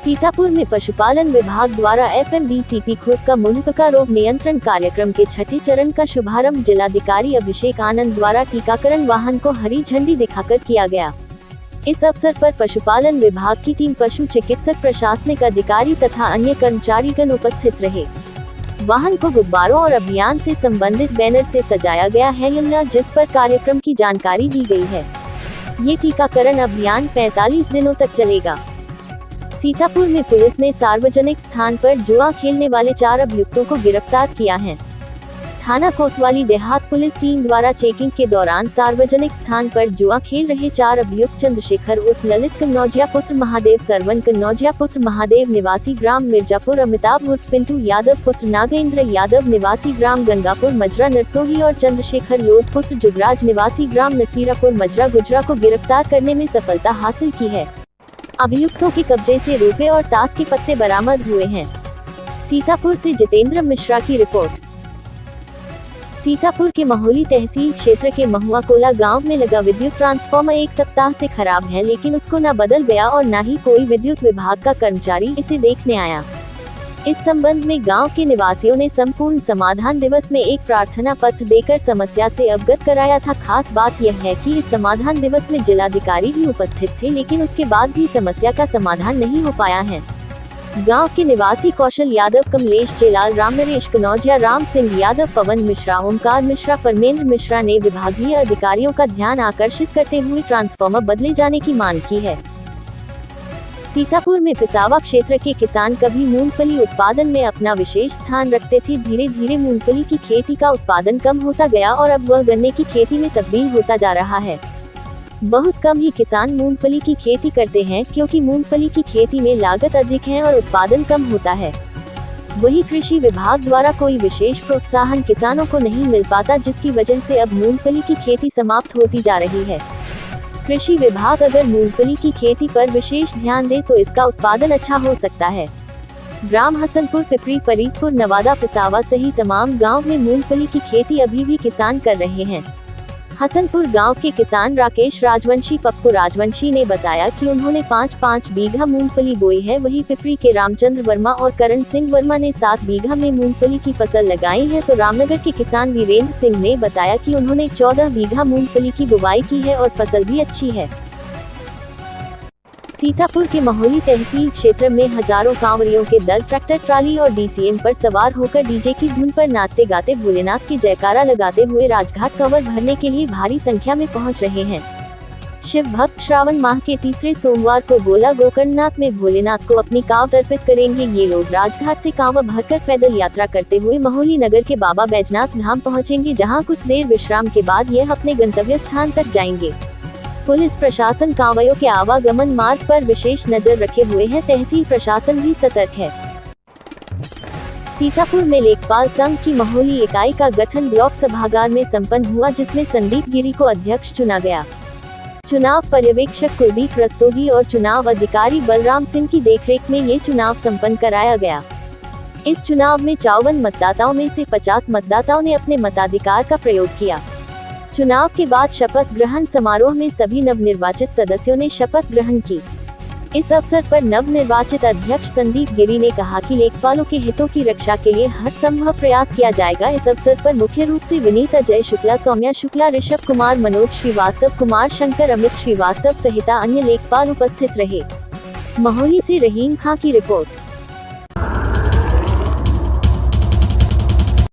सीतापुर में पशुपालन विभाग द्वारा FMDCP खुर का मुंहपका रोग नियंत्रण कार्यक्रम के छठे चरण का शुभारंभ जिलाधिकारी अभिषेक आनंद द्वारा टीकाकरण वाहन को हरी झंडी दिखाकर किया गया। इस अवसर पर पशुपालन विभाग की टीम, पशु चिकित्सक, प्रशासनिक अधिकारी तथा अन्य कर्मचारीगण उपस्थित रहे। वाहन को गुब्बारों और अभियान से संबंधित बैनर से सजाया गया है, जिस पर कार्यक्रम की जानकारी दी गई है। ये टीकाकरण अभियान 45 दिनों तक चलेगा। सीतापुर में पुलिस ने सार्वजनिक स्थान पर जुआ खेलने वाले 4 अभियुक्तों को गिरफ्तार किया है। थाना कोतवाली देहात पुलिस टीम द्वारा चेकिंग के दौरान सार्वजनिक स्थान पर जुआ खेल रहे 4 अभियुक्त चंद्रशेखर उर्फ ललित कन्नौजिया पुत्र महादेव, सरवन कन्नौजिया पुत्र महादेव निवासी ग्राम मिर्जापुर, अमिताभ उर्फ पिंटू यादव पुत्र नागेंद्र यादव निवासी ग्राम गंगापुर मजरा नरसोही और चंद्रशेखर लोध पुत्र जुगराज निवासी ग्राम नसीरापुर मजरा गुजरा को गिरफ्तार करने में सफलता हासिल की है। अभियुक्तों के कब्जे से रुपए और ताश के पत्ते बरामद हुए हैं। सीतापुर से जितेंद्र मिश्रा की रिपोर्ट। सीतापुर के महोली तहसील क्षेत्र के महुआ कोला गांव में लगा विद्युत ट्रांसफार्मर 1 सप्ताह से खराब है, लेकिन उसको न बदल गया और न ही कोई विद्युत विभाग का कर्मचारी इसे देखने आया। इस संबंध में गांव के निवासियों ने संपूर्ण समाधान दिवस में एक प्रार्थना पत्र देकर समस्या से अवगत कराया था। खास बात यह है कि इस समाधान दिवस में जिलाधिकारी भी उपस्थित थे, लेकिन उसके बाद भी समस्या का समाधान नहीं हो पाया है। गांव के निवासी कौशल यादव, कमलेश चेलाल, राम नरेश कनौजिया, राम सिंह यादव, पवन मिश्रा, ओमकार मिश्रा, परमेंद्र मिश्रा ने विभागीय अधिकारियों का ध्यान आकर्षित करते हुए ट्रांसफार्मर बदले जाने की मांग की है। सीतापुर में पिसावा क्षेत्र के किसान कभी मूंगफली उत्पादन में अपना विशेष स्थान रखते थे। धीरे धीरे मूंगफली की खेती का उत्पादन कम होता गया और अब वह गन्ने की खेती में तब्दील होता जा रहा है। बहुत कम ही किसान मूंगफली की खेती करते हैं, क्योंकि मूंगफली की खेती में लागत अधिक है और उत्पादन कम होता है। वही कृषि विभाग द्वारा कोई विशेष प्रोत्साहन किसानों को नहीं मिल पाता, जिसकी वजह से अब मूंगफली की खेती समाप्त होती जा रही है। कृषि विभाग अगर मूंगफली की खेती पर विशेष ध्यान दे तो इसका उत्पादन अच्छा हो सकता है। ग्राम हसनपुर, पिपरी, फरीदपुर, नवादा, पिसावा सहित तमाम गांव में मूंगफली की खेती अभी भी किसान कर रहे हैं। हसनपुर गांव के किसान राकेश राजवंशी, पप्पू राजवंशी ने बताया कि उन्होंने 5-5 बीघा मूंगफली बोई है। वहीं पिपरी के रामचंद्र वर्मा और करण सिंह वर्मा ने 7 बीघा में मूंगफली की फसल लगाई है, तो रामनगर के किसान वीरेंद्र सिंह ने बताया कि उन्होंने 14 बीघा मूंगफली की बुवाई की है और फसल भी अच्छी है। सीतापुर के महोली तहसील क्षेत्र में हजारों कांवरियों के दल ट्रैक्टर, ट्राली और DCM पर सवार होकर डीजे की धुन पर नाचते गाते भोलेनाथ की जयकारा लगाते हुए राजघाट कंवर भरने के लिए भारी संख्या में पहुंच रहे हैं। शिव भक्त श्रावण माह के तीसरे सोमवार को गोला गोकर्णनाथ में भोलेनाथ को अपनी कांव अर्पित करेंगे। ये लोग राजघाट से कांव भरकर पैदल यात्रा करते हुए महोली नगर के बाबा बैजनाथ धाम पहुँचेंगे, जहाँ कुछ देर विश्राम के बाद यह अपने गंतव्य स्थान तक जाएंगे। पुलिस प्रशासन कांवड़ियों के आवागमन मार्ग पर विशेष नजर रखे हुए है। तहसील प्रशासन भी सतर्क है। सीतापुर में लेखपाल संघ की महोली इकाई का गठन ब्लॉक सभागार में संपन्न हुआ, जिसमें संदीप गिरी को अध्यक्ष चुना गया। चुनाव पर्यवेक्षक कुलदीप रस्तोगी और चुनाव अधिकारी बलराम सिंह की देखरेख में ये चुनाव संपन्न कराया गया। इस चुनाव में 54 मतदाताओं में से 50 मतदाताओं ने अपने मताधिकार का प्रयोग किया। चुनाव के बाद शपथ ग्रहण समारोह में सभी नवनिर्वाचित सदस्यों ने शपथ ग्रहण की। इस अवसर पर नवनिर्वाचित अध्यक्ष संदीप गिरी ने कहा कि लेखपालों के हितों की रक्षा के लिए हर संभव प्रयास किया जाएगा। इस अवसर पर मुख्य रूप से विनीत अजय शुक्ला, सौम्या शुक्ला, ऋषभ कुमार, मनोज श्रीवास्तव, कुमार शंकर, अमित श्रीवास्तव सहित अन्य लेखपाल उपस्थित रहे। महोली से रहीम खां की रिपोर्ट।